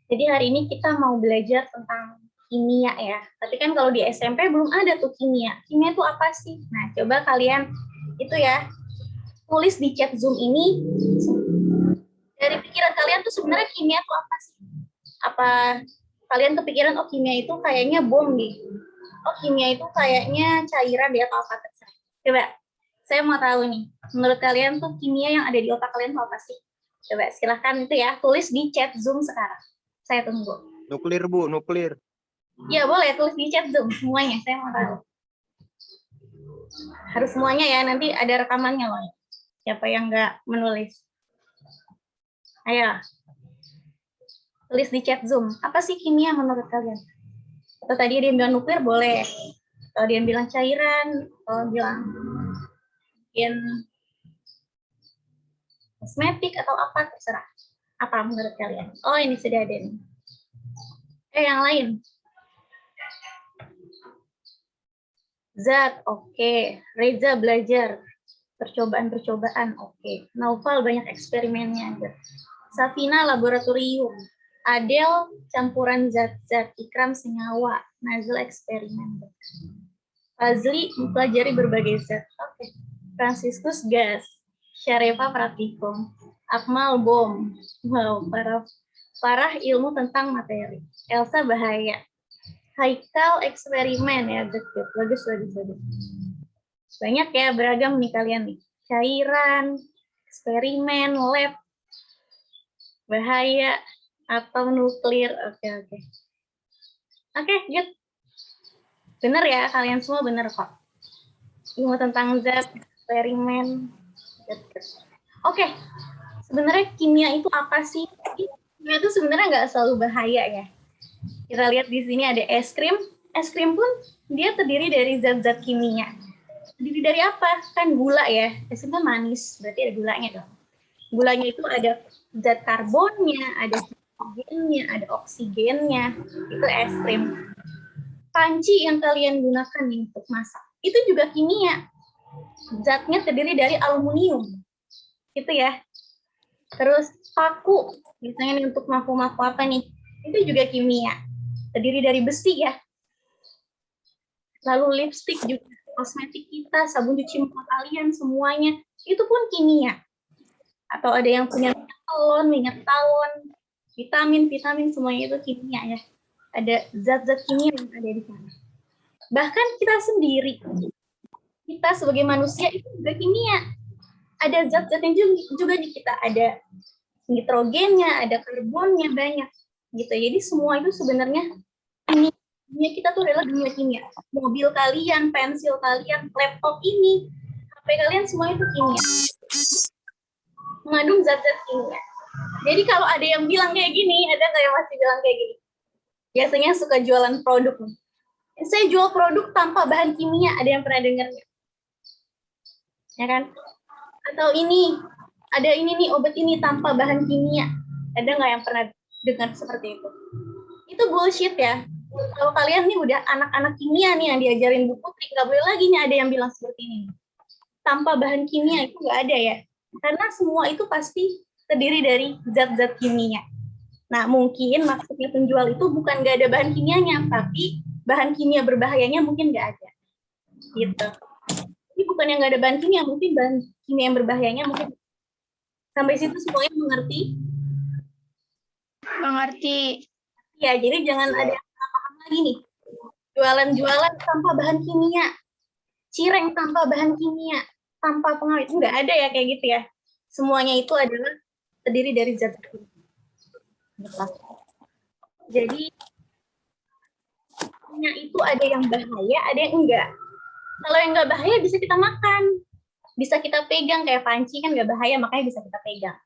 Jadi hari ini kita mau belajar tentang kimia ya. Tapi kan kalau di SMP belum ada tuh kimia. Kimia itu apa sih? Nah, coba kalian itu ya, tulis di chat Zoom ini dari pikiran kalian tuh sebenarnya kimia itu apa sih? Apa kalian kepikiran oh kimia itu kayaknya bom nih. Oh kimia itu kayaknya cairan deh atau apa terserah. Coba saya mau tahu nih, menurut kalian tuh kimia yang ada di otak kalian tuh apa sih? Coba silahkan itu ya, tulis di chat Zoom sekarang. Saya tunggu. Nuklir, Bu, nuklir. Ya boleh, tulis di chat Zoom semuanya, saya mau tahu. Harus semuanya ya, nanti ada rekamannya loh. Siapa yang nggak menulis? Ayo, tulis di chat Zoom. Apa sih kimia menurut kalian? Atau tadi dia bilang nuklir, boleh. Atau dia bilang cairan, atau bilang mungkin kosmetik, atau apa, terserah. Apa menurut kalian? Oh, ini sudah ada nih. Yang lain. Zat, oke. Reza belajar. Percobaan-percobaan, oke. Naufal banyak eksperimennya. Safina laboratorium. Adel campuran zat-zat. Ikram senyawa. Nazil eksperimen. Fazli mempelajari berbagai zat. Oke. Franciscus gas. Syarefa praktikum. Akmal bom. Wow, parah ilmu tentang materi. Elsa bahaya. Haikal eksperimen ya, bagus. Banyak ya, beragam nih kalian nih. Cairan, eksperimen, lab, bahaya, atau nuklir. Oke. Oke, good. Bener ya, kalian semua bener kok. Ilmu tentang zat, eksperimen. Good. Oke, sebenarnya kimia itu apa sih? Kimia itu sebenarnya nggak selalu bahaya ya. Kita lihat di sini ada es krim. Es krim pun dia terdiri dari zat-zat kimia. Terdiri dari apa? Kan gula ya. Es krim kan manis, berarti ada gulanya dong. Gulanya itu ada zat karbonnya, ada hidrogennya, ada oksigennya. Itu es krim. Panci yang kalian gunakan untuk masak, itu juga kimia. Zatnya terdiri dari aluminium. Itu ya. Terus paku, misalnya untuk maku-maku apa nih? Itu juga kimia. Terdiri dari besi ya. Lalu lipstik juga, kosmetik kita, sabun cuci muka kalian, semuanya itu pun kimia. Atau ada yang punya minyak talon, vitamin, semuanya itu kimia ya. Ada zat-zat kimia yang ada di sana. Bahkan kita sendiri, kita sebagai manusia itu juga kimia. Ada zat-zat yang juga di kita, ada nitrogennya, ada karbonnya, banyak gitu. Jadi semua itu sebenarnya dunia kita tuh adalah dunia kimia. Mobil kalian, pensil kalian, laptop ini, HP kalian, semua itu kimia. Mengandung zat-zat kimia. Jadi kalau ada yang bilang kayak gini, ada nggak yang masih bilang kayak gini? Biasanya suka jualan produk. Saya jual produk tanpa bahan kimia, ada yang pernah dengar nggak? Ya kan? Atau ini, ada ini nih, obat ini tanpa bahan kimia. Ada nggak yang pernah dengar seperti itu? Itu bullshit ya. Kalau kalian nih udah anak-anak kimia nih yang diajarin Bu Putri, nggak boleh lagi nih ada yang bilang seperti ini. Tanpa bahan kimia itu nggak ada ya. Karena semua itu pasti terdiri dari zat-zat kimia. Nah, mungkin maksudnya penjual itu bukan nggak ada bahan kimianya, tapi bahan kimia berbahayanya mungkin nggak ada. Gitu. Ini bukan yang nggak ada bahan kimia, mungkin bahan kimia yang berbahayanya mungkin. Sampai situ semuanya mengerti? Mengerti. Ya, jadi jangan ada yang paham lagi nih. Jualan-jualan tanpa bahan kimia, cireng tanpa bahan kimia, tanpa pengawet, nggak ada ya kayak gitu ya. Semuanya itu adalah terdiri dari zat kimia. Jadi kimia itu ada yang bahaya, ada yang enggak. Kalau yang nggak bahaya bisa kita makan, bisa kita pegang, kayak panci kan nggak bahaya, makanya bisa kita pegang.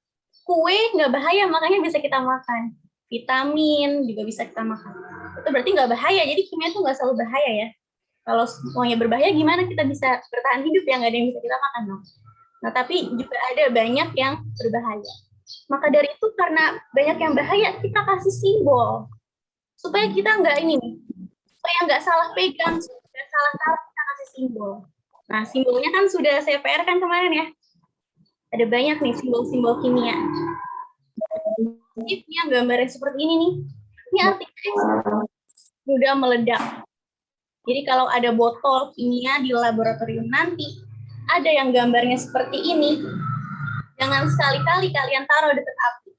Kue nggak bahaya, makanya bisa kita makan. Vitamin juga bisa kita makan. Itu berarti nggak bahaya, jadi kimia itu nggak selalu bahaya ya. Kalau semuanya berbahaya, gimana kita bisa bertahan hidup ya, nggak ada yang bisa kita makan dong. Nah, tapi juga ada banyak yang berbahaya. Maka dari itu, karena banyak yang bahaya, kita kasih simbol. Supaya kita nggak ini nih, supaya nggak salah pegang, nggak salah-salah, kita kasih simbol. Nah, simbolnya kan sudah saya PR kan kemarin ya. Ada banyak nih simbol-simbol kimia. Jadi punya gambarnya seperti ini nih. Ini artinya mudah meledak. Jadi kalau ada botol kimia di laboratorium nanti, ada yang gambarnya seperti ini, jangan sekali-kali kalian taruh dekat api.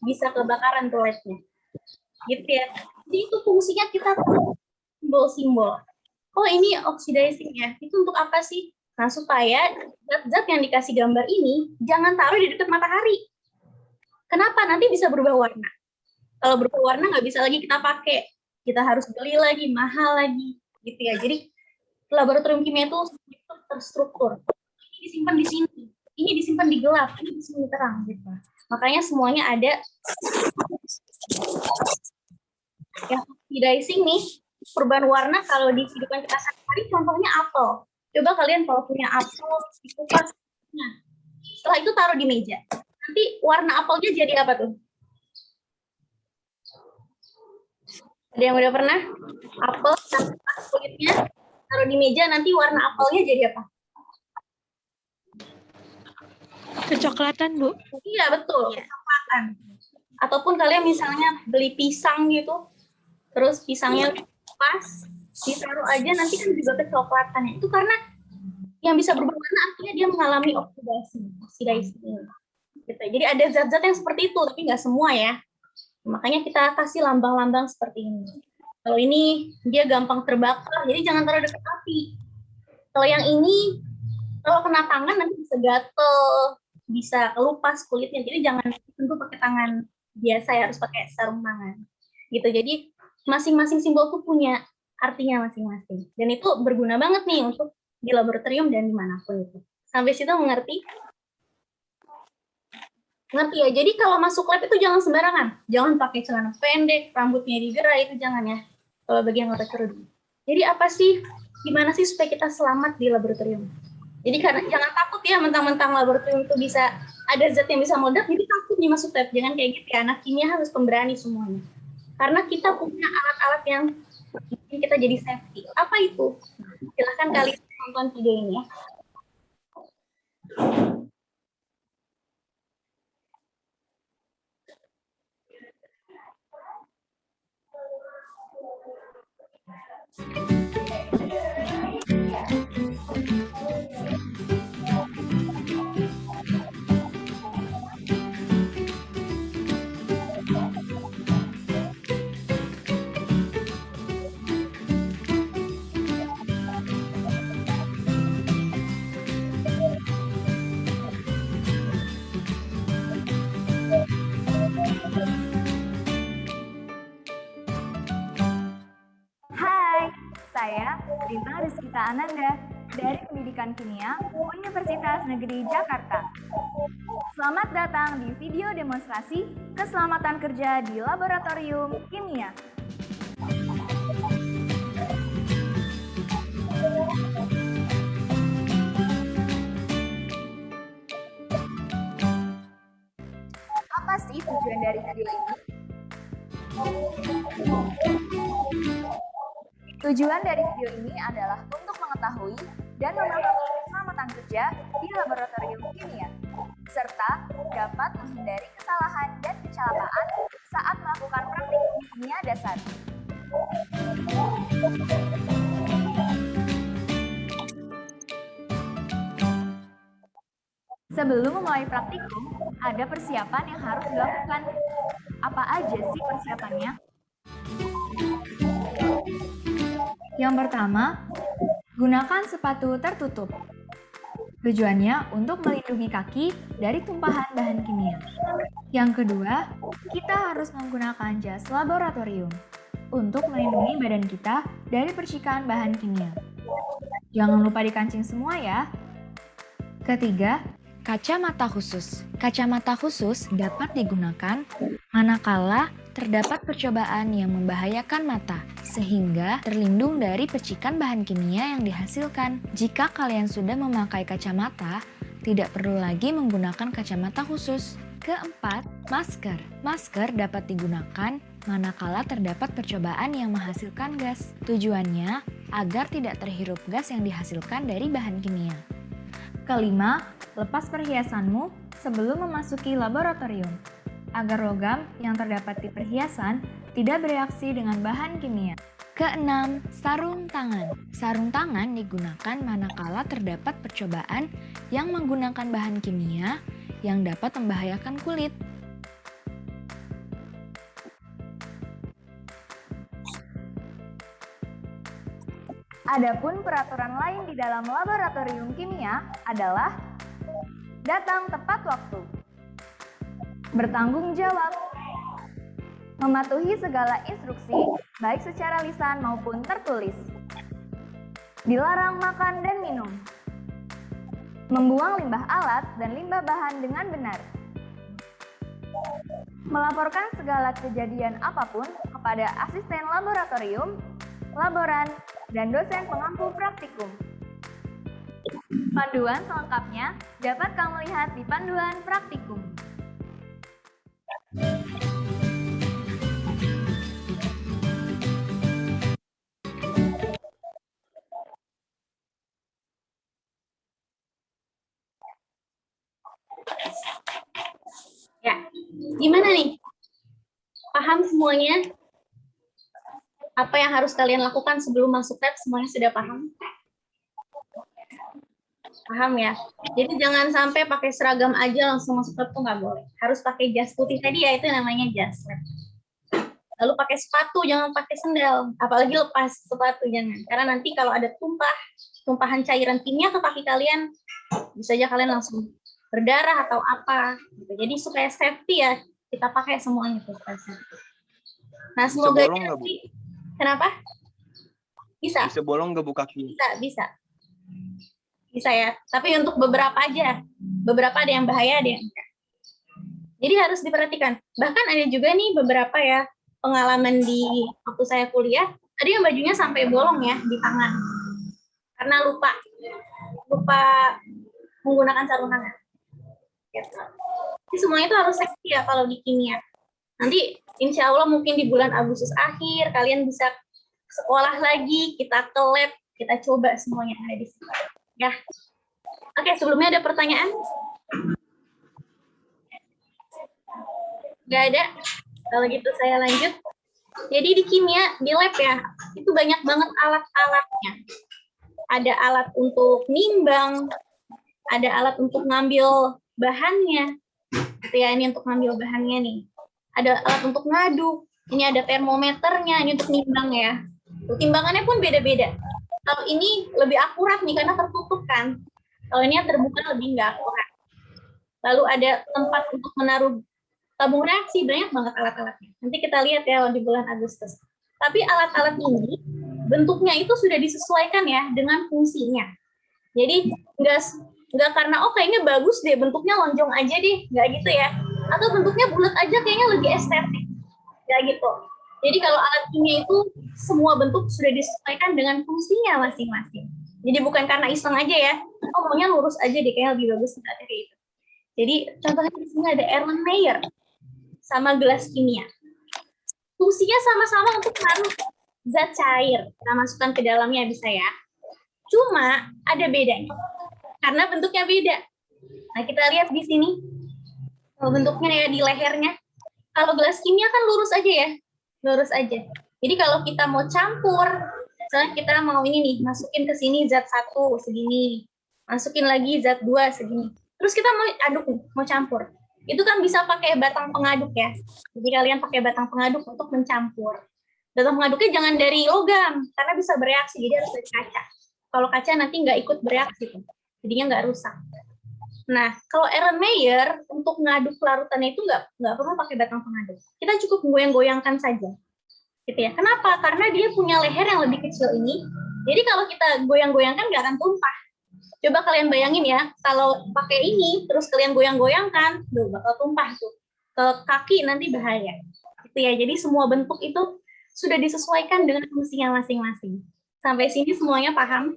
Bisa kebakaran tuh LED-nya. Gitu ya. Jadi itu fungsinya kita simbol-simbol. Oh ini oxidizing ya, itu untuk apa sih? Nah supaya zat-zat yang dikasih gambar ini, jangan taruh di dekat matahari. Kenapa? Nanti bisa berubah warna. Kalau berubah warna nggak bisa lagi kita pakai. Kita harus beli lagi, mahal lagi. Gitu ya. Jadi laboratorium kimia itu terstruktur. Ini disimpan di sini, ini disimpan di gelap, ini di sini terang gitu. Makanya semuanya ada yang oxidizing nih, perubahan warna kalau di kehidupan kita sehari-hari contohnya apel. Coba kalian kalau punya apel dikupas. Nah, setelah itu taruh di meja. Nanti warna apelnya jadi apa tuh? Ada yang udah pernah? Apel tanpa kulitnya taruh di meja, nanti warna apelnya jadi apa? Kecoklatan, Bu. Iya, betul. Kecoklatan. Ataupun kalian misalnya beli pisang gitu, terus pisangnya pas, ditaruh aja, nanti kan juga kecoklatan. Itu karena yang bisa berubah warna artinya dia mengalami oksidasi. Gitu. Jadi ada zat-zat yang seperti itu, tapi nggak semua ya. Makanya kita kasih lambang-lambang seperti ini. Kalau ini dia gampang terbakar, jadi jangan taruh dekat api. Kalau yang ini, kalau kena tangan nanti bisa gatel, bisa kelupas kulitnya. Jadi jangan tentu pakai tangan biasa ya, harus pakai sarung tangan. Gitu. Jadi masing-masing simbol tuh punya artinya masing-masing. Dan itu berguna banget nih untuk di laboratorium dan dimanapun itu. Sampai situ mengerti? Ngerti ya? Jadi kalau masuk lab itu jangan sembarangan. Jangan pakai celana pendek, rambutnya digerai, itu jangan ya. Kalau bagian otak kerudung. Jadi apa sih, gimana sih supaya kita selamat di laboratorium? Jadi karena jangan takut ya mentang-mentang laboratorium itu bisa ada zat yang bisa meledak, jadi takut nih masuk lab. Jangan kayak gitu ya, anak kimia harus pemberani semuanya. Karena kita punya alat-alat yang bikin kita jadi safety. Apa itu? Silahkan kalian tonton video ini ya. Saya Rima Rizkita Ananda dari Pendidikan Kimia Universitas Negeri Jakarta. Selamat datang di video demonstrasi keselamatan kerja di Laboratorium Kimia. Apa sih tujuan dari video ini? Tujuan dari video ini adalah untuk mengetahui dan memperbaiki keselamatan kerja di laboratorium kimia, serta dapat menghindari kesalahan dan kecelakaan saat melakukan praktikum kimia dasar. Sebelum memulai praktikum, ada persiapan yang harus dilakukan. Apa aja sih persiapannya? Yang pertama, gunakan sepatu tertutup. Tujuannya untuk melindungi kaki dari tumpahan bahan kimia. Yang kedua, kita harus menggunakan jas laboratorium untuk melindungi badan kita dari percikan bahan kimia. Jangan lupa dikancing semua ya. Ketiga, kacamata khusus. Kacamata khusus dapat digunakan manakala terdapat percobaan yang membahayakan mata, sehingga terlindung dari percikan bahan kimia yang dihasilkan. Jika kalian sudah memakai kacamata, tidak perlu lagi menggunakan kacamata khusus. Keempat, masker. Masker dapat digunakan manakala terdapat percobaan yang menghasilkan gas. Tujuannya agar tidak terhirup gas yang dihasilkan dari bahan kimia. Kelima, lepas perhiasanmu sebelum memasuki laboratorium. agar logam yang terdapat di perhiasan tidak bereaksi dengan bahan kimia. Keenam, sarung tangan. Sarung tangan digunakan manakala terdapat percobaan yang menggunakan bahan kimia yang dapat membahayakan kulit. Adapun peraturan lain di dalam laboratorium kimia adalah datang tepat waktu, bertanggung jawab, mematuhi segala instruksi baik secara lisan maupun tertulis, dilarang makan dan minum, membuang limbah alat dan limbah bahan dengan benar, melaporkan segala kejadian apapun kepada asisten laboratorium, laboran, dan dosen pengampu praktikum. Panduan selengkapnya dapat kamu lihat di panduan praktikum. Ya, gimana nih? Paham semuanya? Apa yang harus kalian lakukan sebelum masuk lab, semuanya sudah paham? Paham ya? Jadi jangan sampai pakai seragam aja langsung masuk lab tuh nggak boleh. Harus pakai jas putih tadi ya, itu namanya jas lab. Lalu pakai sepatu, jangan pakai sendal. Apalagi lepas sepatu, jangan. Karena nanti kalau ada tumpahan cairan kimia ke kaki kalian, bisa aja kalian langsung berdarah atau apa. Jadi supaya safety ya, kita pakai semuanya tuh. Nah, semoga nanti. Kenapa? Bisa. Bisa bolong nggak Bu kaki? Bisa. Bisa ya. Tapi untuk beberapa aja. Beberapa ada yang bahaya, ada yang enggak. Jadi harus diperhatikan. Bahkan ada juga nih beberapa ya pengalaman di waktu saya kuliah, ada yang bajunya sampai bolong ya di tangan. Karena lupa menggunakan sarung tangan. Gitu. Jadi semuanya itu harus safety ya kalau di kimia. Nanti insya Allah mungkin di bulan Agustus akhir kalian bisa sekolah lagi, kita ke lab, kita coba semuanya ada di sini. Ya. Oke, sebelumnya ada pertanyaan? Nggak ada? Kalau gitu saya lanjut. Jadi di kimia, di lab ya, itu banyak banget alat-alatnya. Ada alat untuk nimbang, ada alat untuk ngambil bahannya. Gitu ya, ini untuk ngambil bahannya nih. Ada alat untuk ngaduk, ini ada termometernya, ini untuk nimbang ya. Timbangannya pun beda-beda. Kalau ini lebih akurat nih, karena tertutup kan. Kalau ini yang terbuka lebih nggak akurat. Lalu ada tempat untuk menaruh tabung reaksi, banyak banget alat-alatnya. Nanti kita lihat ya di bulan Agustus. Tapi alat-alat ini, bentuknya itu sudah disesuaikan ya dengan fungsinya. Jadi nggak karena kayaknya bagus deh bentuknya lonjong aja deh, nggak gitu ya, atau bentuknya bulat aja kayaknya lebih estetik, nggak gitu. Jadi kalau alat kimia itu semua bentuk sudah disesuaikan dengan fungsinya masing-masing. Jadi bukan karena iseng aja ya, maunya lurus aja deh kayaknya lebih bagus, nggak kayak gitu. Jadi contohnya di sini ada Erlenmeyer sama gelas kimia. Fungsinya sama-sama untuk menaruh zat cair, kita masukkan ke dalamnya bisa ya. Cuma ada bedanya karena bentuknya beda. Nah, kita lihat di sini. Kalau bentuknya ya di lehernya. Kalau gelas kimia kan lurus aja ya. Lurus aja. Jadi kalau kita mau campur, misalnya kita mau ini nih, masukin ke sini zat 1 segini. Masukin lagi zat 2 segini. Terus kita mau aduk, mau campur. Itu kan bisa pakai batang pengaduk ya. Jadi kalian pakai batang pengaduk untuk mencampur. Batang pengaduknya jangan dari logam, karena bisa bereaksi. Jadi harus dari kaca. Kalau kaca nanti nggak ikut bereaksi tuh. Jadinya nggak rusak. Nah, kalau Erlenmeyer untuk ngaduk larutannya itu nggak perlu pakai batang pengaduk. Kita cukup goyang-goyangkan saja, gitu ya. Kenapa? Karena dia punya leher yang lebih kecil ini. Jadi kalau kita goyang-goyangkan nggak akan tumpah. Coba kalian bayangin ya, kalau pakai ini terus kalian goyang-goyangkan, bakal tumpah tuh ke kaki, nanti bahaya. Gitu ya. Jadi semua bentuk itu sudah disesuaikan dengan fungsinya masing-masing. Sampai sini semuanya paham?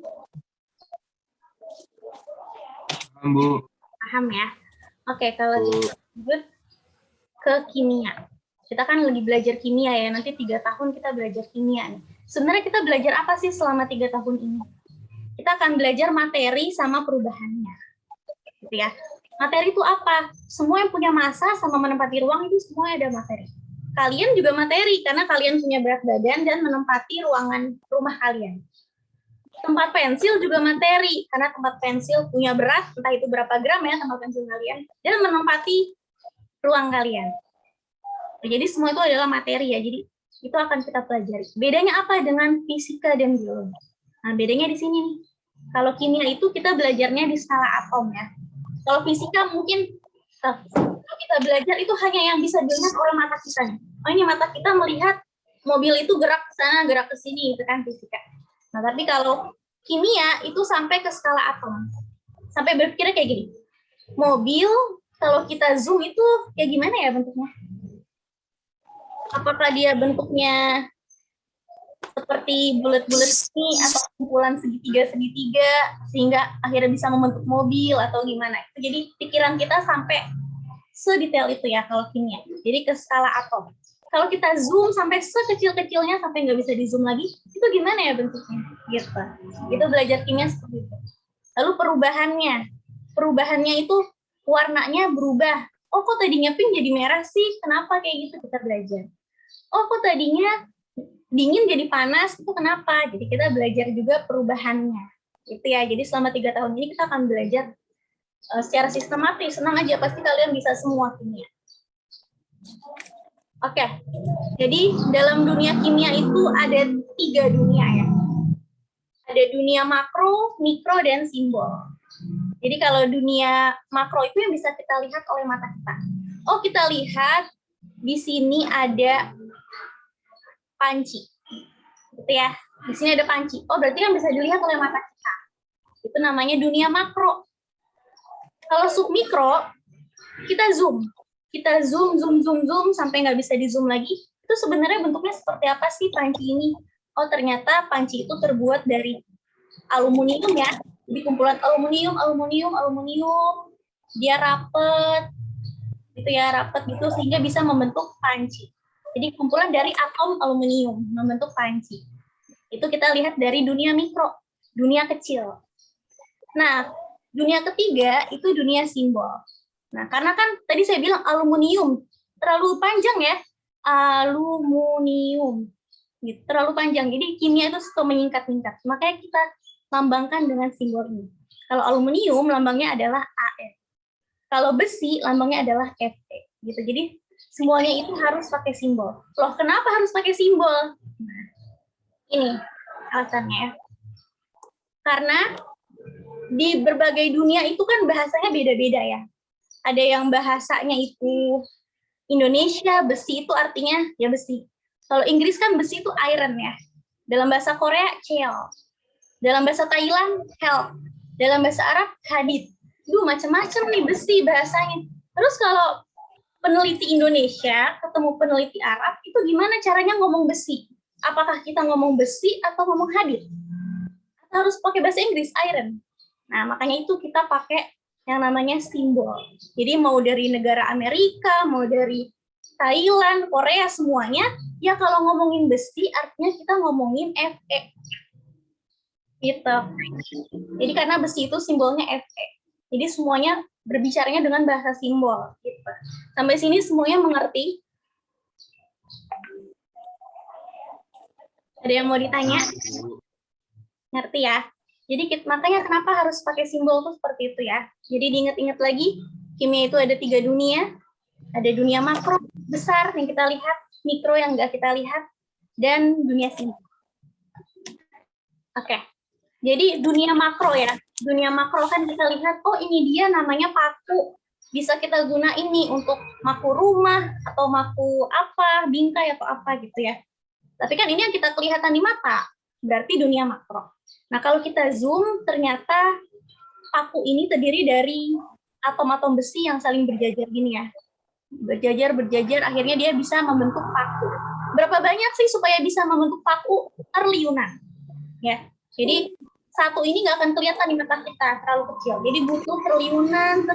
Paham, Bu. Paham ya? Oke, kalau lanjut ke kimia. Kita kan lagi belajar kimia ya, nanti 3 tahun kita belajar kimia nih. Sebenarnya kita belajar apa sih selama 3 tahun ini? Kita akan belajar materi sama perubahannya. Gitu ya. Materi itu apa? Semua yang punya massa sama menempati ruang itu semua ada materi. Kalian juga materi karena kalian punya berat badan dan menempati ruangan rumah kalian. Tempat pensil juga materi karena tempat pensil punya berat, entah itu berapa gram ya tempat pensil kalian, dan menempati ruang kalian. Jadi semua itu adalah materi ya. Jadi itu akan kita pelajari. Bedanya apa dengan fisika dan biologi? Nah, bedanya di sini nih. Kalau kimia itu kita belajarnya di skala atom ya. Kalau fisika mungkin kalau kita belajar itu hanya yang bisa dilihat oleh mata kita. Oh, ini mata kita melihat mobil itu gerak ke sana, gerak ke sini, itu kan fisika. Nah, tapi kalau kimia itu sampai ke skala atom. Sampai berpikir kayak gini. Mobil kalau kita zoom itu kayak gimana ya bentuknya? Apakah dia bentuknya seperti bulat-bulat ini atau kumpulan segitiga-segitiga sehingga akhirnya bisa membentuk mobil atau gimana? Jadi pikiran kita sampai sedetail itu ya kalau kimia. Jadi ke skala atom. Kalau kita zoom sampai sekecil-kecilnya sampai nggak bisa di zoom lagi, itu gimana ya bentuknya? Gitu. Itu belajar kimia seperti itu. Lalu perubahannya itu warnanya berubah. Oh, kok tadinya pink jadi merah sih? Kenapa kayak gitu? Kita belajar. Oh, kok tadinya dingin jadi panas, itu kenapa? Jadi kita belajar juga perubahannya. Itu ya, jadi selama 3 tahun ini kita akan belajar secara sistematis. Senang aja, pasti kalian bisa semua kimia. Oke, jadi dalam dunia kimia itu ada 3 dunia ya. Ada dunia makro, mikro, dan simbol. Jadi kalau dunia makro itu yang bisa kita lihat oleh mata kita. Oh, kita lihat di sini ada panci, gitu ya. Di sini ada panci. Oh, berarti kan bisa dilihat oleh mata kita. Itu namanya dunia makro. Kalau submikro, kita zoom. Kita zoom sampai nggak bisa di zoom lagi. Itu sebenarnya bentuknya seperti apa sih panci ini? Oh, ternyata panci itu terbuat dari aluminium ya. Jadi kumpulan aluminium. Dia rapet, gitu ya, rapet gitu sehingga bisa membentuk panci. Jadi kumpulan dari atom aluminium membentuk panci. Itu kita lihat dari dunia mikro, dunia kecil. Nah, dunia ketiga itu dunia simbol. Nah, karena kan tadi saya bilang aluminium terlalu panjang ya, aluminium, gitu, terlalu panjang. Jadi kimia itu suka menyingkat-nyingkat. Makanya kita lambangkan dengan simbol ini. Kalau aluminium lambangnya adalah AF. Kalau besi lambangnya adalah Fe. Gitu. Jadi semuanya itu harus pakai simbol. Loh, kenapa harus pakai simbol? Nah, ini alasannya ya. Karena di berbagai dunia itu kan bahasanya beda-beda ya. Ada yang bahasanya itu Indonesia, besi itu artinya ya besi. Kalau Inggris kan besi itu iron ya. Dalam bahasa Korea, chel. Dalam bahasa Thailand, hel. Dalam bahasa Arab, hadid. Duh, macam-macam nih besi bahasanya. Terus kalau peneliti Indonesia ketemu peneliti Arab, itu gimana caranya ngomong besi? Apakah kita ngomong besi atau ngomong hadid? Atau harus pakai bahasa Inggris, iron. Nah, makanya itu kita pakai yang namanya simbol. Jadi mau dari negara Amerika, mau dari Thailand, Korea, semuanya, ya kalau ngomongin besi, artinya kita ngomongin Fe. Gitu. Jadi karena besi itu simbolnya Fe. Jadi semuanya berbicaranya dengan bahasa simbol. Gitu. Sampai sini semuanya mengerti? Ada yang mau ditanya? Ngerti ya? Jadi makanya kenapa harus pakai simbol tuh seperti itu ya. Jadi diingat-ingat lagi, kimia itu ada 3 dunia. Ada dunia makro besar yang kita lihat, mikro yang nggak kita lihat, dan dunia simbol. Oke. Jadi dunia makro ya. Dunia makro kan kita lihat, oh ini dia namanya paku. Bisa kita guna ini untuk maku rumah, atau maku apa, bingkai atau apa gitu ya. Tapi kan ini yang kita kelihatan di mata. Berarti dunia makro. Nah, kalau kita zoom, ternyata paku ini terdiri dari atom-atom besi yang saling berjajar gini ya. Berjajar, akhirnya dia bisa membentuk paku. Berapa banyak sih supaya bisa membentuk paku? Triliunan. Ya. Jadi, satu ini nggak akan kelihatan di mata kita, terlalu kecil. Jadi, butuh triliunan.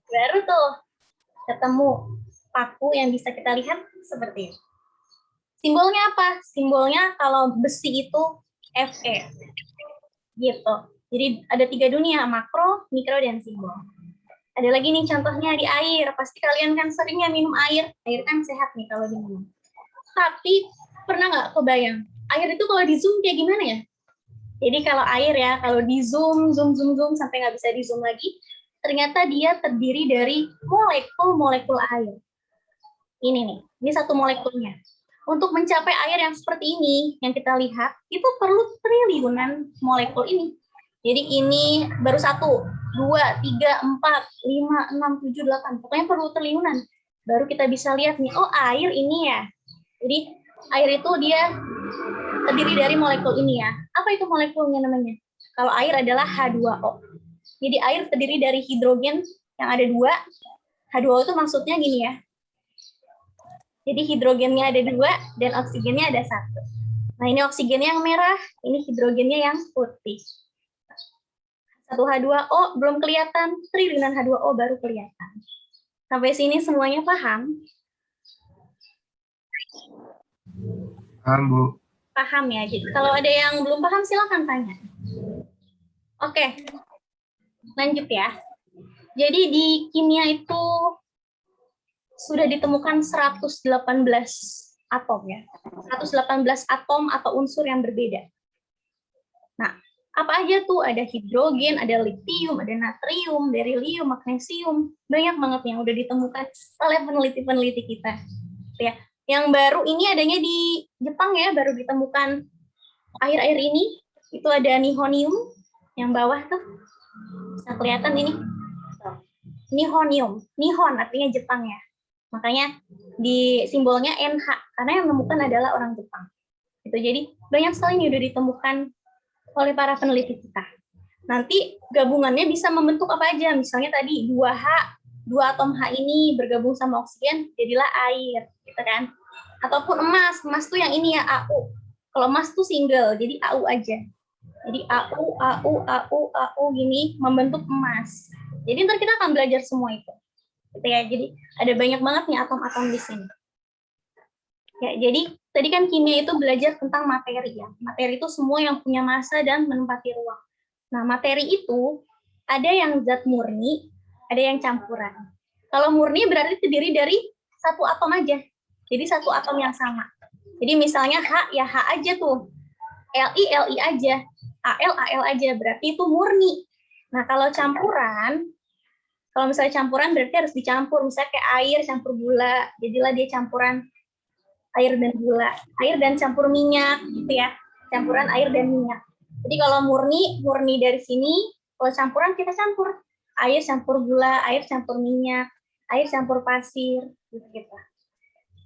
Baru tuh ketemu paku yang bisa kita lihat seperti ini. Simbolnya apa? Simbolnya kalau besi itu Fe. Gitu. Jadi ada 3 dunia, makro, mikro, dan simbol. Ada lagi nih contohnya di air. Pasti kalian kan seringnya minum air. Air kan sehat nih kalau diminum. Tapi pernah nggak kebayang? Air itu kalau di zoom kayak gimana ya? Jadi kalau air ya, kalau di zoom sampai nggak bisa di zoom lagi, ternyata dia terdiri dari molekul-molekul air. Ini nih, ini satu molekulnya. Untuk mencapai air yang seperti ini, yang kita lihat, itu perlu triliunan molekul ini. Jadi ini baru 1, 2, 3, 4, 5, 6, 7, 8. Pokoknya perlu triliunan. Baru kita bisa lihat nih, oh air ini ya. Jadi air itu dia terdiri dari molekul ini ya. Apa itu molekulnya namanya? Kalau air adalah H2O. Jadi air terdiri dari hidrogen yang ada 2. H2O itu maksudnya gini ya. Jadi hidrogennya ada 2 dan oksigennya ada 1. Nah ini oksigennya yang merah, ini hidrogennya yang putih. 1H2O belum kelihatan, triliunan H2O baru kelihatan. Sampai sini semuanya paham? Paham, Bu. Paham ya. Jadi kalau ada yang belum paham silakan tanya. Oke. Lanjut ya. Jadi di kimia itu sudah ditemukan 118 atom ya. 118 atom atau unsur yang berbeda. Nah, apa aja tuh? Ada hidrogen, ada litium, ada natrium, berilium, magnesium. Banyak banget yang udah ditemukan oleh peneliti-peneliti kita. Ya. Yang baru ini adanya di Jepang ya, baru ditemukan akhir-akhir ini. Itu ada nihonium yang bawah tuh. Bisa kelihatan ini. Nihonium. Nihon artinya Jepang ya. Makanya di simbolnya NH karena yang menemukan adalah orang Jepang. Gitu. Jadi banyak sekali ini udah ditemukan oleh para peneliti kita. Nanti gabungannya bisa membentuk apa aja? Misalnya tadi 2H, 2 atom H ini bergabung sama oksigen jadilah air, gitu kan? Ataupun emas, emas tuh yang ini ya AU. Kalau emas tuh single, jadi AU aja. Jadi AU gini membentuk emas. Jadi ntar kita akan belajar semua itu. Gitu ya. Jadi ada banyak banget nih atom-atom di sini. Ya, jadi tadi kan kimia itu belajar tentang materi ya. Materi itu semua yang punya massa dan menempati ruang. Nah, materi itu ada yang zat murni, ada yang campuran. Kalau murni berarti terdiri dari satu atom aja. Jadi satu atom yang sama. Jadi misalnya H ya H aja tuh. Li aja. Al aja. Berarti itu murni. Nah, kalau campuran, kalau misalnya campuran berarti harus dicampur. Misalnya kayak air campur gula. Jadilah dia campuran air dan gula. Air dan campur minyak gitu ya. Campuran air dan minyak. Jadi kalau murni dari sini. Kalau campuran kita campur. Air campur gula, air campur minyak, air campur pasir, gitu.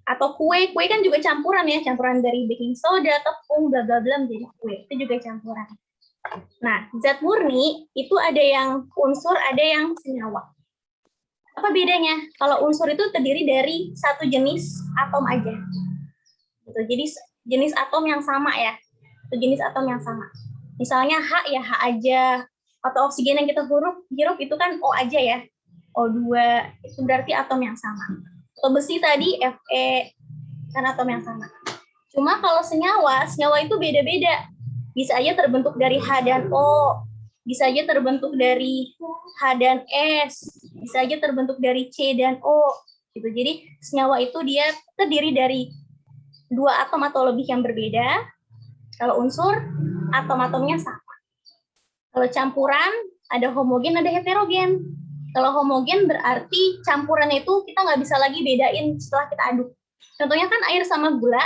Atau kue kan juga campuran ya, campuran dari baking soda, tepung, bla bla bla menjadi kue. Itu juga campuran. Nah, zat murni itu ada yang unsur, ada yang senyawa. Apa bedanya? Kalau unsur itu terdiri dari satu jenis atom aja. Gitu. Jadi jenis atom yang sama ya. Itu jenis atom yang sama. Misalnya H ya H aja. Atau oksigen yang kita hirup itu kan O aja ya. O2 itu berarti atom yang sama. Atau besi tadi Fe kan atom yang sama. Cuma kalau senyawa itu beda-beda. Bisa aja terbentuk dari H dan O, bisa aja terbentuk dari H dan S, bisa aja terbentuk dari C dan O. Gitu. Jadi senyawa itu dia terdiri dari 2 atom atau lebih yang berbeda. Kalau unsur, atom-atomnya sama. Kalau campuran, ada homogen, ada heterogen. Kalau homogen berarti campurannya itu kita nggak bisa lagi bedain setelah kita aduk. Contohnya kan air sama gula.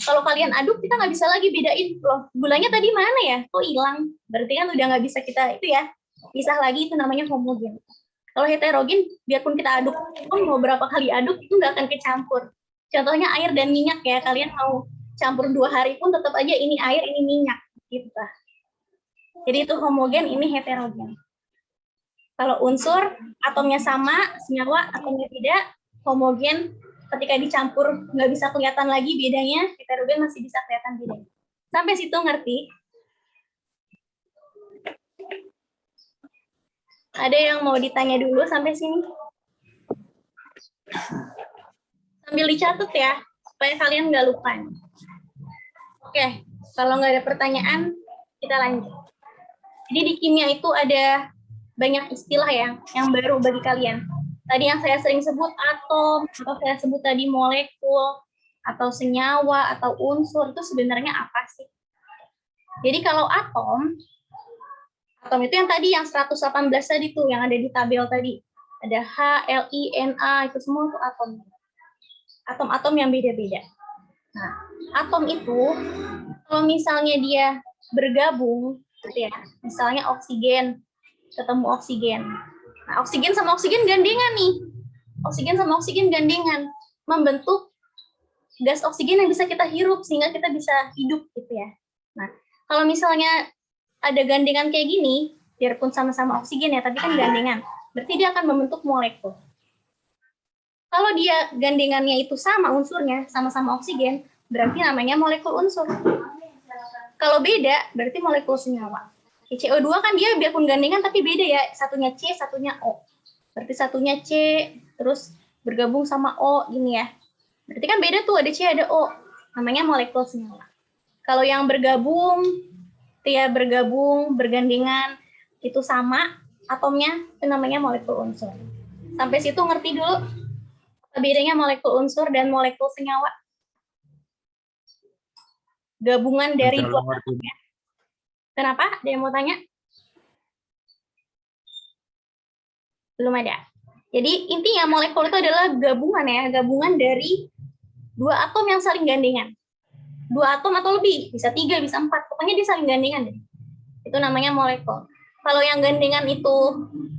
Kalau kalian aduk, kita nggak bisa lagi bedain. Loh, gulanya tadi mana ya? Kok hilang? Berarti kan udah nggak bisa kita itu ya. Pisah lagi, itu namanya homogen. Kalau heterogen, biarpun kita aduk, pun mau berapa kali aduk, itu nggak akan kecampur. Contohnya air dan minyak ya. Kalian mau campur 2 hari pun tetap aja ini air, ini minyak. Gitu. Jadi itu homogen, ini heterogen. Kalau unsur, atomnya sama, senyawa, atomnya tidak, homogen, ketika dicampur nggak bisa kelihatan lagi bedanya, heterogen masih bisa kelihatan bedanya. Sampai situ ngerti? Ada yang mau ditanya dulu sampai sini? Sambil dicatat ya, supaya kalian nggak lupa. Oke, kalau nggak ada pertanyaan, kita lanjut. Jadi di kimia itu ada banyak istilah yang baru bagi kalian. Tadi yang saya sering sebut atom, atau saya sebut tadi molekul, atau senyawa, atau unsur, itu sebenarnya apa sih? Jadi kalau atom itu yang tadi, yang 118 tadi tuh, yang ada di tabel tadi. Ada H, L, I, N, A, itu semua itu atom. Atom-atom yang beda-beda. Nah, atom itu, kalau misalnya dia bergabung, gitu ya, misalnya oksigen, ketemu oksigen. Nah, oksigen sama oksigen gandengan nih. Oksigen sama oksigen gandengan. Membentuk gas oksigen yang bisa kita hirup, sehingga kita bisa hidup, gitu ya. Nah, kalau misalnya ada gandengan kayak gini, biarpun sama-sama oksigen ya, tapi kan gandengan. Berarti dia akan membentuk molekul. Kalau dia gandengannya itu sama unsurnya, sama-sama oksigen, berarti namanya molekul unsur. Kalau beda, berarti molekul senyawa. CO2 kan dia biarpun gandengan, tapi beda ya. Satunya C, satunya O. Berarti satunya C, terus bergabung sama O, gini ya. Berarti kan beda tuh, ada C, ada O. Namanya molekul senyawa. Kalau yang bergabung, dia bergabung, bergandengan, itu sama atomnya, itu namanya molekul unsur. Sampai situ ngerti dulu apa bedanya molekul unsur dan molekul senyawa? Gabungan dari dua atom ya. Kenapa? Ada yang mau tanya? Belum ada. Jadi intinya molekul itu adalah gabungan ya, gabungan dari dua atom yang saling gandengan. Dua atom atau lebih, bisa 3, bisa 4, pokoknya dia saling gandengan deh. Itu namanya molekul. Kalau yang gandengan itu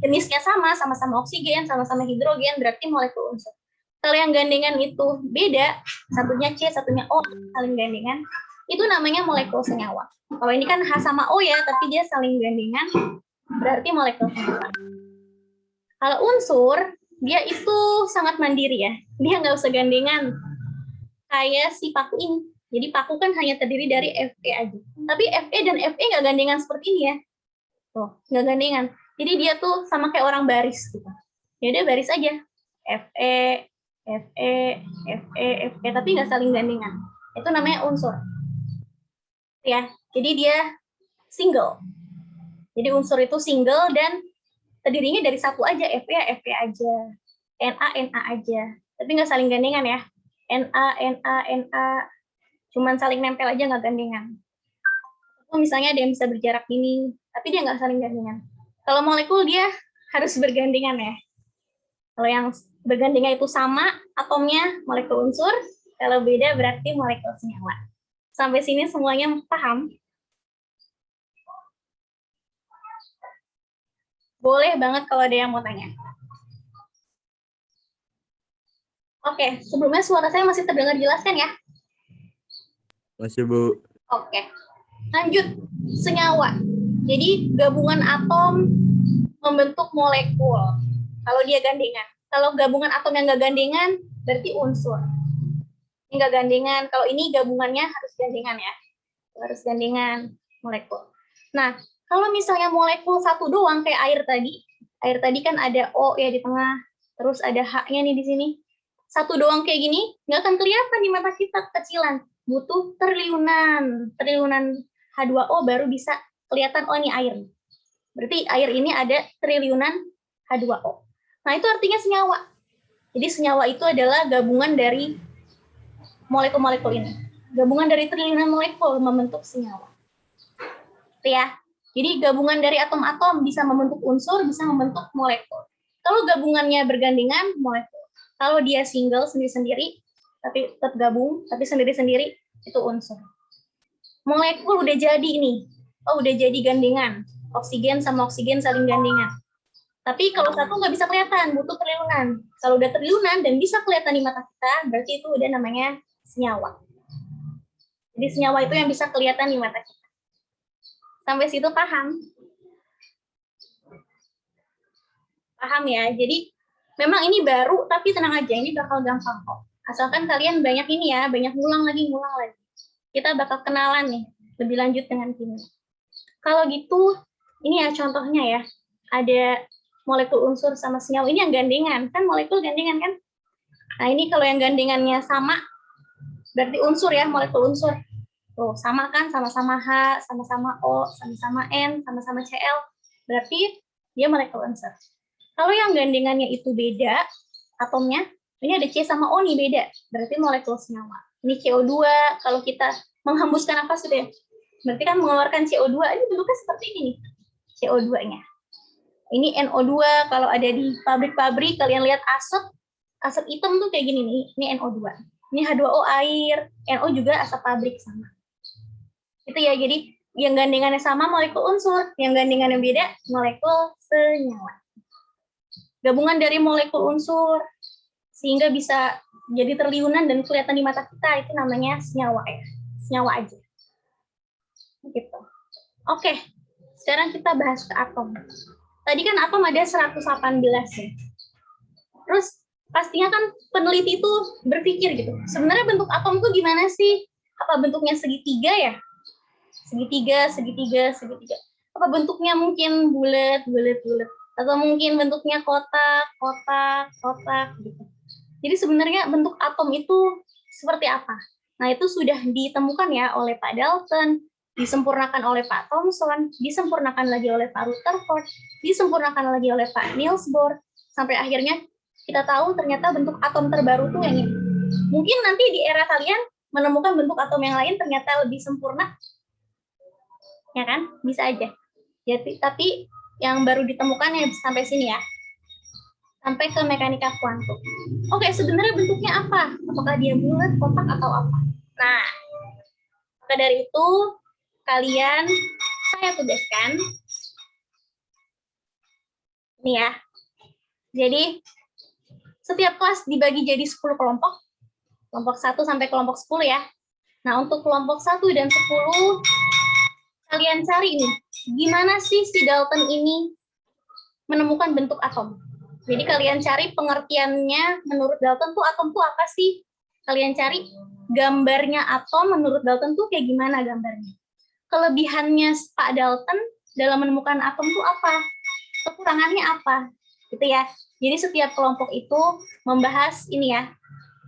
jenisnya sama, sama-sama oksigen, sama-sama hidrogen, berarti molekul unsur. Kalau yang gandengan itu beda, satunya C, satunya O, saling gandengan, itu namanya molekul senyawa. Kalau ini kan H sama O ya, tapi dia saling gandengan, berarti molekul senyawa. Kalau unsur, dia itu sangat mandiri ya. Dia nggak usah gandengan. Kayak si paku ini. Jadi paku kan hanya terdiri dari Fe aja. Tapi Fe dan Fe nggak gandengan seperti ini ya. Tuh, nggak gandengan. Jadi dia tuh sama kayak orang baris gitu. Ya udah baris aja. Fe, Fe, Fe, Fe, tapi nggak saling gandengan. Itu namanya unsur. Ya, jadi dia single. Jadi unsur itu single dan terdirinya dari satu aja, Fe ya Fe aja, Na Na aja. Tapi nggak saling gandengan ya. Na, cuman saling nempel aja, nggak gandengan. Atau misalnya ada yang bisa berjarak gini, tapi dia nggak saling gandengan. Kalau molekul dia harus bergandengan ya. Kalau yang bergandengan itu sama atomnya, molekul unsur. Kalau beda berarti molekul senyawa. Sampai sini semuanya paham? Boleh banget kalau ada yang mau tanya. Oke, sebelumnya suara saya masih terdengar jelas kan ya? Masih, Bu. Oke, lanjut. Senyawa. Jadi gabungan atom membentuk molekul. Kalau dia gandengan. Kalau gabungan atom yang nggak gandengan, berarti unsur. Ini nggak gandengan. Kalau ini gabungannya harus gandengan ya. Harus gandengan molekul. Nah, kalau misalnya molekul satu doang kayak air tadi kan ada O ya di tengah, terus ada H-nya nih di sini. Satu doang kayak gini, nggak akan kelihatan di mata kita kecilan. Butuh triliunan H2O baru bisa kelihatan, oh ini air. Berarti air ini ada triliunan H2O. Nah, itu artinya senyawa. Jadi senyawa itu adalah gabungan dari molekul-molekul ini. Gabungan dari triliunan molekul membentuk senyawa. Itu ya. Jadi gabungan dari atom-atom bisa membentuk unsur, bisa membentuk molekul. Kalau gabungannya bergandengan, molekul. Kalau dia single sendiri-sendiri, tapi tetap gabung, tapi sendiri-sendiri, itu unsur. Molekul udah jadi nih. Oh, udah jadi gandengan. Oksigen sama oksigen saling gandengan. Tapi kalau satu nggak bisa kelihatan, butuh triliunan. Kalau udah triliunan dan bisa kelihatan di mata kita, berarti itu udah namanya senyawa. Jadi senyawa itu yang bisa kelihatan di mata kita. Sampai situ paham? Paham ya? Jadi memang ini baru, tapi tenang aja, ini bakal gampang kok. Asalkan kalian banyak ini ya, banyak ngulang lagi. Kita bakal kenalan nih, lebih lanjut dengan kimia. Kalau gitu, ini ya contohnya ya. Ada molekul unsur sama senyawa, ini yang gandengan. Kan molekul gandengan kan? Nah ini kalau yang gandengannya sama, berarti unsur ya, molekul unsur. Tuh, sama kan, sama-sama H, sama-sama O, sama-sama N, sama-sama Cl. Berarti dia molecular unsur. Kalau yang gandengannya itu beda, atomnya, ini ada C sama O nih beda, berarti molekul senyawa. Ini CO2, kalau kita menghembuskan nafas gitu ya, berarti kan mengeluarkan CO2, ini bentuknya seperti ini nih, CO2-nya. Ini NO2, kalau ada di pabrik-pabrik, kalian lihat asap hitam tuh kayak gini nih, ini NO2. Ini H2O air, NO juga asap pabrik sama. Itu ya, jadi yang gandengannya sama molekul unsur, yang gandengannya beda molekul senyawa. Gabungan dari molekul unsur sehingga bisa jadi terliunan dan kelihatan di mata kita, itu namanya senyawa ya. Senyawa aja. Gitu. Oke, sekarang kita bahas ke atom. Tadi kan atom ada 118 ya. Terus pastinya kan peneliti itu berpikir gitu, sebenarnya bentuk atom itu gimana sih? Apa bentuknya segitiga ya? Segitiga. Apa bentuknya mungkin bulat. Atau mungkin bentuknya kotak gitu. Jadi sebenarnya bentuk atom itu seperti apa? Nah, itu sudah ditemukan ya oleh Pak Dalton, disempurnakan oleh Pak Thomson, disempurnakan lagi oleh Pak Rutherford, disempurnakan lagi oleh Pak Niels Bohr, sampai akhirnya kita tahu ternyata bentuk atom terbaru tuh yang ini. Mungkin nanti di era kalian menemukan bentuk atom yang lain ternyata lebih sempurna, ya kan? Bisa aja. Jadi, tapi yang baru ditemukan ya sampai sini ya, sampai ke mekanika kuantum. Oke, sebenarnya bentuknya apa? Apakah dia bulat, kotak, atau apa? Nah, maka dari itu kalian saya tugaskan ini ya. Jadi setiap kelas dibagi jadi 10 kelompok 1 sampai kelompok 10 ya. Nah, untuk kelompok 1 dan 10, kalian cari nih, gimana sih si Dalton ini menemukan bentuk atom. Jadi kalian cari pengertiannya menurut Dalton tuh atom tuh apa sih? Kalian cari gambarnya atom menurut Dalton tuh kayak gimana gambarnya. Kelebihannya Pak Dalton dalam menemukan atom tuh apa? Kekurangannya apa? Gitu ya. Jadi setiap kelompok itu membahas ini ya,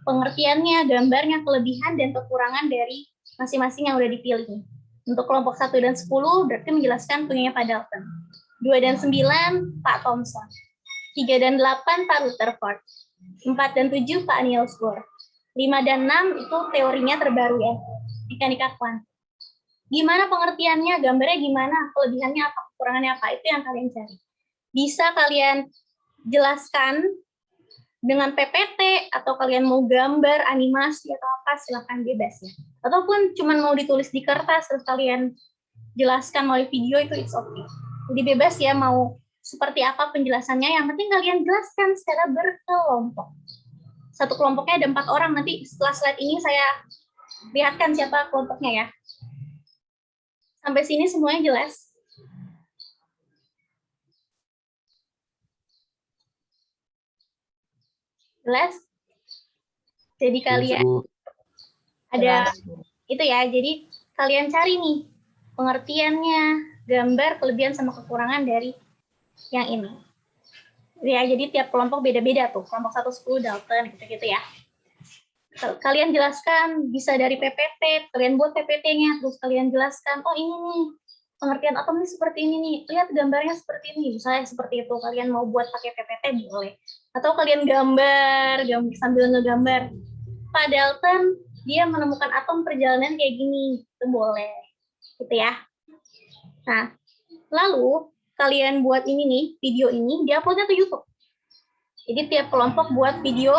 pengertiannya, gambarnya, kelebihan, dan kekurangan dari masing-masing yang udah dipilih. Untuk kelompok 1 dan 10 berarti menjelaskan punyanya Pak Dalton. 2 dan 9 Pak Thomson. 3 dan 8 Pak Rutherford. 4 dan 7 Pak Niels Bohr. 5 dan 6 itu teorinya terbaru ya, mekanika kuantum. Gimana pengertiannya, gambarnya gimana, kelebihannya apa, kekurangannya apa, itu yang kalian cari. Bisa kalian jelaskan dengan PPT, atau kalian mau gambar, animasi, atau apa, silakan bebas ya. Ataupun cuma mau ditulis di kertas, terus kalian jelaskan melalui video, itu it's okay. Jadi bebas ya, mau seperti apa penjelasannya, yang penting kalian jelaskan secara berkelompok. Satu kelompoknya ada 4 orang, nanti setelah slide ini saya lihatkan siapa kelompoknya ya. Sampai sini semuanya jelas? Jelas? Jadi kalian ada itu ya, jadi kalian cari nih pengertiannya, gambar, kelebihan sama kekurangan dari yang ini. Ya, jadi tiap kelompok beda-beda tuh. Kelompok 1, 10 Dalton gitu-gitu ya. Kalian jelaskan bisa dari PPT, kalian buat PPT-nya, terus kalian jelaskan, oh ini nih, pengertian atom ini seperti ini nih, lihat gambarnya seperti ini, misalnya seperti itu, kalian mau buat pakai PPT boleh. Atau kalian gambar sambil ngegambar. Pak Dalton, dia menemukan atom perjalanan kayak gini, itu boleh. Gitu ya. Nah, lalu kalian buat ini nih, video ini, diuploadnya ke YouTube. Jadi tiap kelompok buat video,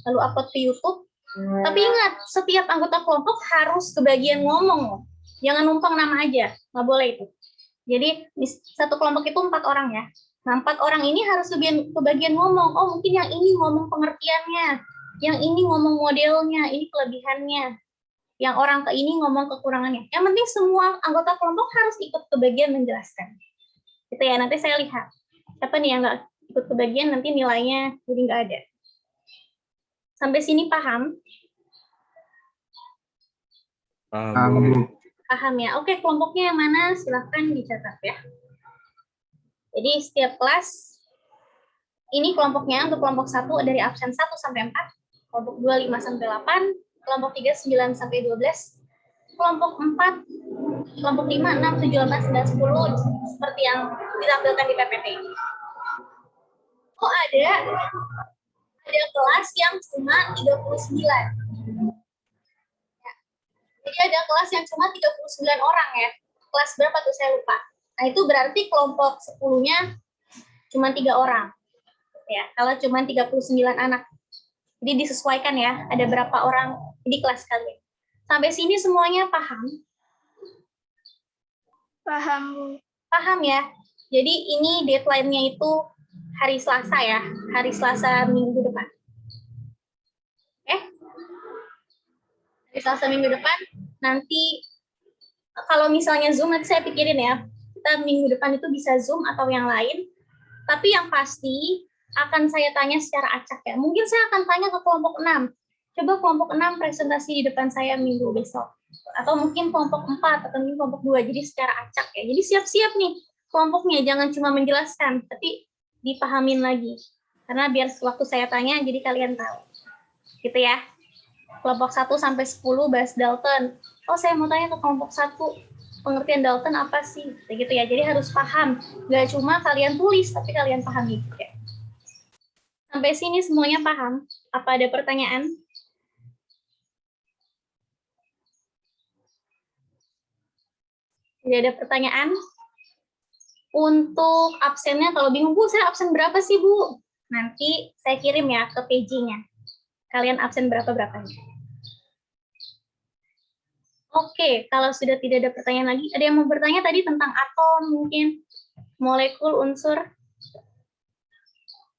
lalu upload ke YouTube. Tapi ingat, setiap anggota kelompok harus kebagian ngomong. Jangan numpang nama aja, nggak boleh itu. Jadi satu kelompok itu 4 orang ya. Nah, 4 orang ini harus kebagian ngomong. Oh, mungkin yang ini ngomong pengertiannya, yang ini ngomong modelnya, ini kelebihannya. Yang orang ke ini ngomong kekurangannya. Yang penting semua anggota kelompok harus ikut kebagian menjelaskan. Gitu ya, nanti saya lihat. Siapa nih yang nggak ikut kebagian, nanti nilainya jadi nggak ada. Sampai sini paham? Paham ya. Oke, kelompoknya yang mana? Silahkan dicatat ya. Jadi setiap kelas, ini kelompoknya untuk kelompok 1 dari absen 1 sampai 4, kelompok 2 5 sampai 8, kelompok 3 9 sampai 12, kelompok 4, kelompok 5 6 7 8 9 10 seperti yang ditampilkan di PPT. Oh, ada kelas yang cuma 39. Ya. Jadi ada kelas yang cuma 39 orang ya. Kelas berapa tuh saya lupa. Nah, itu berarti kelompok 10-nya cuma 3 orang. Ya, kalau cuma 39 anak. Jadi disesuaikan ya, ada berapa orang di kelas kalian. Sampai sini semuanya paham? Paham, Bu. Paham ya. Jadi ini deadline-nya itu hari Selasa ya, hari Selasa minggu depan. Hari Selasa minggu depan, nanti kalau misalnya Zoom, nanti saya pikirin ya, kita minggu depan itu bisa Zoom atau yang lain, tapi yang pasti akan saya tanya secara acak ya. Mungkin saya akan tanya ke kelompok 6. Coba kelompok 6 presentasi di depan saya minggu besok. Atau mungkin kelompok 4 atau mungkin kelompok 2. Jadi secara acak ya. Jadi siap-siap nih kelompoknya. Jangan cuma menjelaskan, tapi dipahamin lagi. Karena biar waktu saya tanya, jadi kalian tahu. Gitu ya. Kelompok 1 sampai 10 bahas Dalton. Oh, saya mau tanya ke kelompok 1. Pengertian Dalton apa sih? Gitu ya. Jadi harus paham. Nggak cuma kalian tulis, tapi kalian pahami juga. Sampai sini semuanya paham? Apa ada pertanyaan? Tidak ada pertanyaan? Untuk absennya, kalau bingung, Bu, saya absen berapa sih, Bu? Nanti saya kirim ya ke PJ-nya. Kalian absen berapa-berapanya. Oke, kalau sudah tidak ada pertanyaan lagi, ada yang mau bertanya tadi tentang atom mungkin? Molekul, unsur?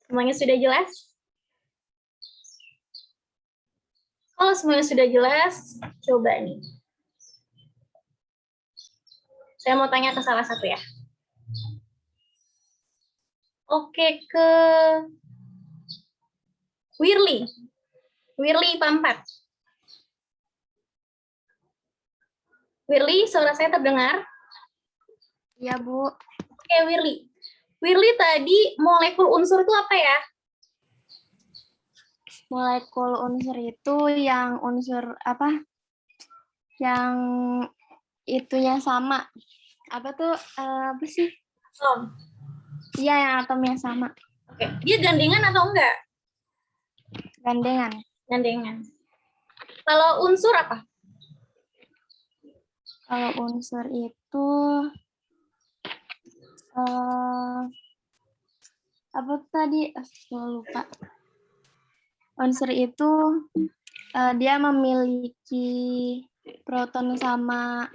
Semuanya sudah jelas? Kalau semuanya sudah jelas, coba nih. Saya mau tanya ke salah satu ya. Oke, ke Wirly. Wirly IPA 4. Wirly, suara saya terdengar? Iya, Bu. Oke, Wirly. Wirly tadi molekul unsur itu apa ya? Molekul unsur itu yang unsur apa? Yang itunya sama. Apa tuh? Apa sih? Atom. Iya, yang atomnya sama. Oke, dia gandengan atau enggak? Gandengan. Gandengan. Kalau unsur apa? Kalau unsur itu apa tadi? Saya lupa. Unsur itu dia memiliki proton sama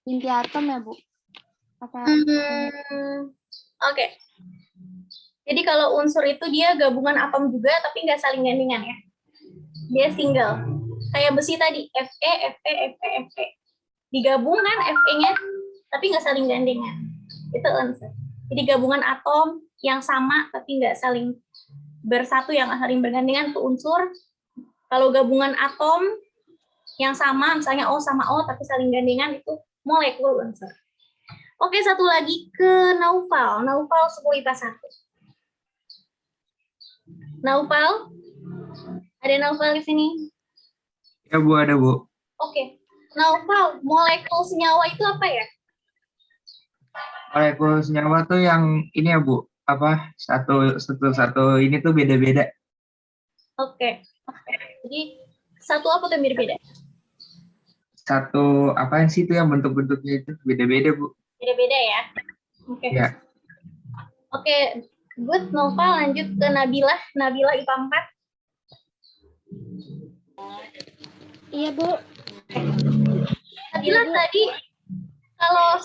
inti atom ya, Bu? Apa? Oke. Jadi kalau unsur itu dia gabungan atom juga, tapi nggak saling gandengan ya. Dia single. Kayak besi tadi, Fe, Fe, Fe, Fe. Digabungkan Fe-nya, tapi nggak saling gandengan. Itu unsur. Jadi gabungan atom yang sama, tapi nggak saling bersatu, yang saling bergandengan itu unsur. Kalau gabungan atom yang sama, misalnya O sama O, tapi saling gandengan, itu molekul unsur. Oke, satu lagi ke Naufal. Naufal 10 IPA 1. Naufal? Ada Naufal di sini? Ya, Bu, ada, Bu. Oke. Naufal, molekul senyawa itu apa ya? Molekul senyawa tuh yang ini ya, Bu. Apa? Satu ini tuh beda-beda. Oke. Jadi, satu apa tuh yang beda-beda? Satu, apaan sih itu yang bentuk-bentuknya itu beda-beda, Bu. Beda-beda ya? Oke. Ya. Oke, good. Naufal, lanjut ke Nabila. Nabila IPA 4. Iya, Bu. Nabila tadi kalau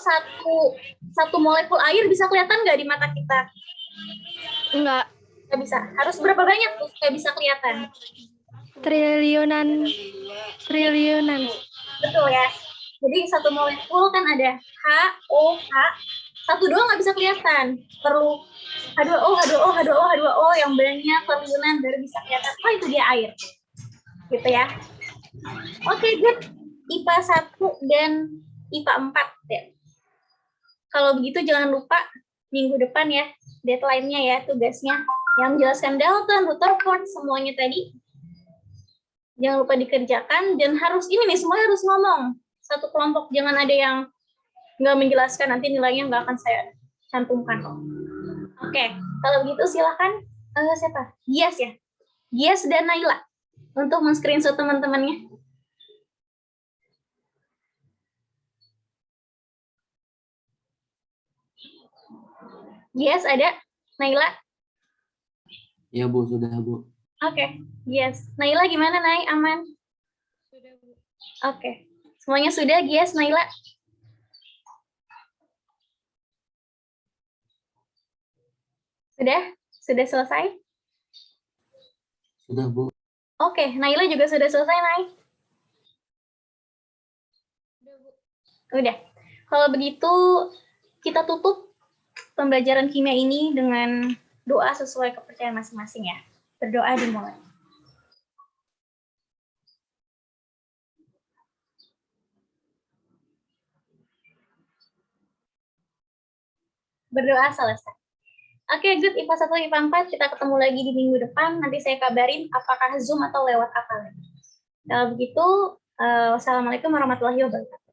satu molekul air bisa kelihatan nggak di mata kita? Enggak. Nggak bisa. Harus berapa banyak tuh supaya bisa kelihatan? Triliunan. Betul ya. Jadi satu molekul kan ada H, O, H. Satu doang nggak bisa kelihatan. Perlu H2O, H2O, H2O, H2O yang banyak triliunan baru bisa kelihatan. Oh, itu dia air. Gitu ya. Oke, good. IPA 1 dan IPA 4 ya. Kalau begitu jangan lupa minggu depan ya, deadline-nya ya, tugasnya. Yang menjelaskan Dalton, Rutherford, semuanya tadi. Jangan lupa dikerjakan, dan harus ini nih, semuanya harus ngomong. Satu kelompok, jangan ada yang nggak menjelaskan, nanti nilainya nggak akan saya cantumkan. Oke, kalau begitu silakan siapa? Gias ya? Gias dan Naila untuk men-screenshot teman-temannya. Gias ada? Naila? Ya Bu, sudah Bu. Oke, Gias. Naila gimana, Nay? Aman? Sudah, Bu. Oke. Semuanya sudah, Gias, Naila? Sudah? Sudah selesai? Sudah Bu. Oke, Naila juga sudah selesai, Nay? Udah. Kalau begitu, kita tutup pembelajaran kimia ini dengan doa sesuai kepercayaan masing-masing ya. Berdoa dimulai. Berdoa selesai. Oke, good. IPA 1, IPA 4, kita ketemu lagi di minggu depan. Nanti saya kabarin apakah Zoom atau lewat apa lagi. Kalau begitu, wassalamualaikum warahmatullahi wabarakatuh.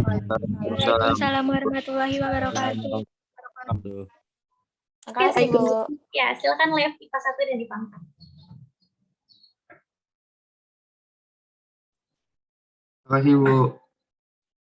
Waalaikumsalam warahmatullahi wabarakatuh. Oke, ya, silakan live IPA 1 dan IPA 4. Terima kasih Bu.